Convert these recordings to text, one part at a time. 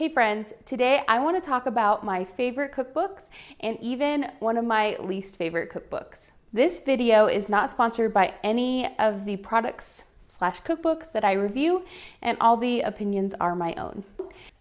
Hey friends, today I want to talk about my favorite cookbooks and even one of my least favorite cookbooks. This video is not sponsored by any of the products/cookbooks that I review, and all the opinions are my own.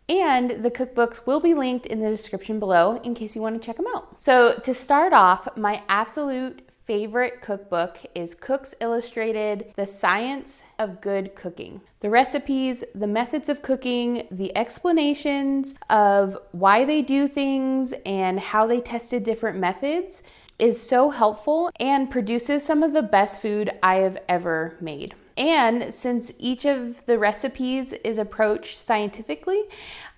And the cookbooks will be linked in the description below in case you want to check them out. So to start off, my absolute favorite cookbook is Cook's Illustrated, The Science of Good Cooking. The recipes, the methods of cooking, the explanations of why they do things and how they tested different methods is so helpful and produces some of the best food I have ever made. And since each of the recipes is approached scientifically,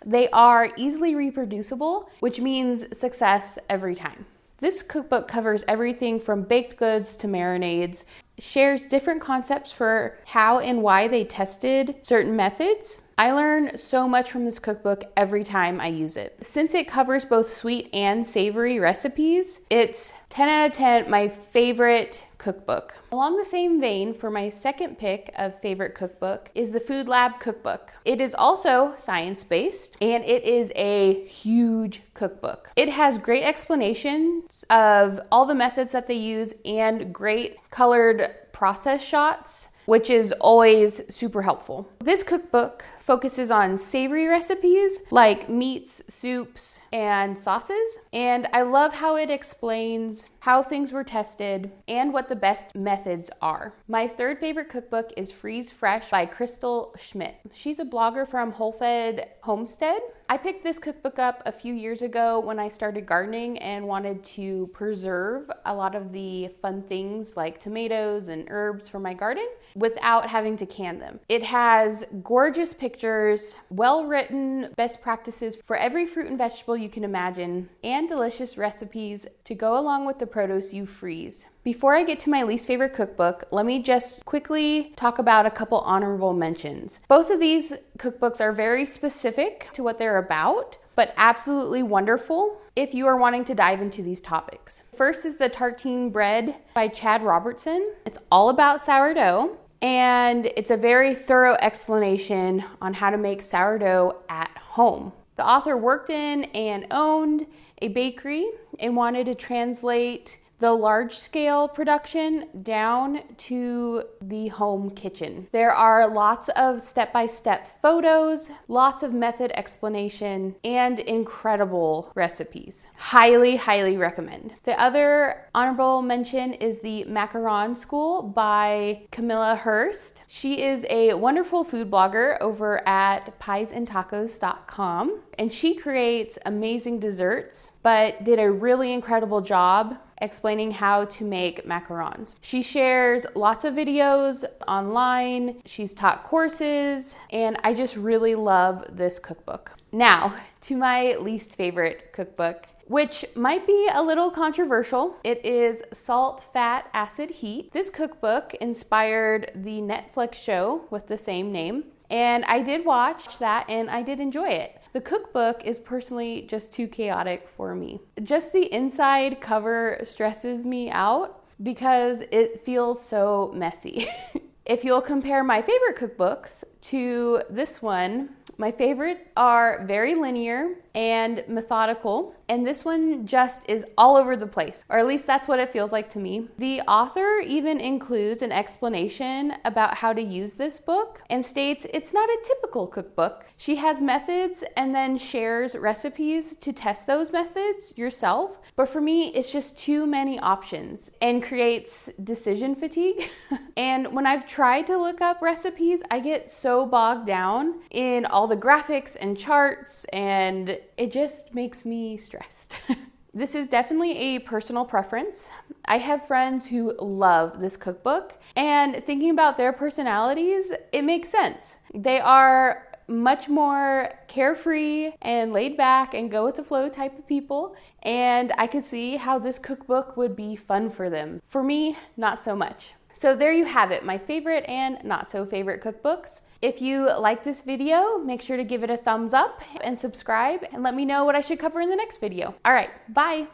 they are easily reproducible, which means success every time. This cookbook covers everything from baked goods to marinades, shares different concepts for how and why they tested certain methods. I learn so much from this cookbook every time I use it. Since it covers both sweet and savory recipes, it's 10 out of 10 my favorite cookbook. Along the same vein, for my second pick of favorite cookbook is the Food Lab cookbook. It is also science-based and it is a huge cookbook. It has great explanations of all the methods that they use and great colored process shots, which is always super helpful. This cookbook focuses on savory recipes like meats, soups, and sauces. And I love how it explains how things were tested and what the best methods are. My third favorite cookbook is Freeze Fresh by Crystal Schmidt. She's a blogger from Whole Fed Homestead. I picked this cookbook up a few years ago when I started gardening and wanted to preserve a lot of the fun things like tomatoes and herbs for my garden without having to can them. It has gorgeous pictures, well-written best practices for every fruit and vegetable you can imagine, and delicious recipes to go along with the produce you freeze. Before I get to my least favorite cookbook, let me just quickly talk about a couple honorable mentions. Both of these cookbooks are very specific to what they're about, but absolutely wonderful if you are wanting to dive into these topics. First is the Tartine Bread by Chad Robertson. It's all about sourdough, and it's a very thorough explanation on how to make sourdough at home. The author worked in and owned a bakery and wanted to translate the large-scale production down to the home kitchen. There are lots of step-by-step photos, lots of method explanation, and incredible recipes. Highly, highly recommend. The other honorable mention is the Macaron School by Camilla Hurst. She is a wonderful food blogger over at piesandtacos.com, and she creates amazing desserts, but did a really incredible job explaining how to make macarons. She shares lots of videos online, she's taught courses, and I just really love this cookbook. Now, to my least favorite cookbook, which might be a little controversial. It is Salt, Fat, Acid, Heat. This cookbook inspired the Netflix show with the same name, and I did watch that and I did enjoy it. The cookbook is personally just too chaotic for me. Just the inside cover stresses me out because it feels so messy. If you'll compare my favorite cookbooks to this one, my favorites are very linear and methodical, and this one just is all over the place, or at least that's what it feels like to me. The author even includes an explanation about how to use this book and states it's not a typical cookbook. She has methods and then shares recipes to test those methods yourself, but for me, it's just too many options and creates decision fatigue. And when I've tried to look up recipes, I get so bogged down in all the graphics and charts, and it just makes me stressed. This is definitely a personal preference. I have friends who love this cookbook, and thinking about their personalities, it makes sense. They are much more carefree and laid back and go with the flow type of people, and I could see how this cookbook would be fun for them. For me, not so much. So there you have it, my favorite and not so favorite cookbooks. If you like this video, make sure to give it a thumbs up and subscribe and let me know what I should cover in the next video. All right, bye.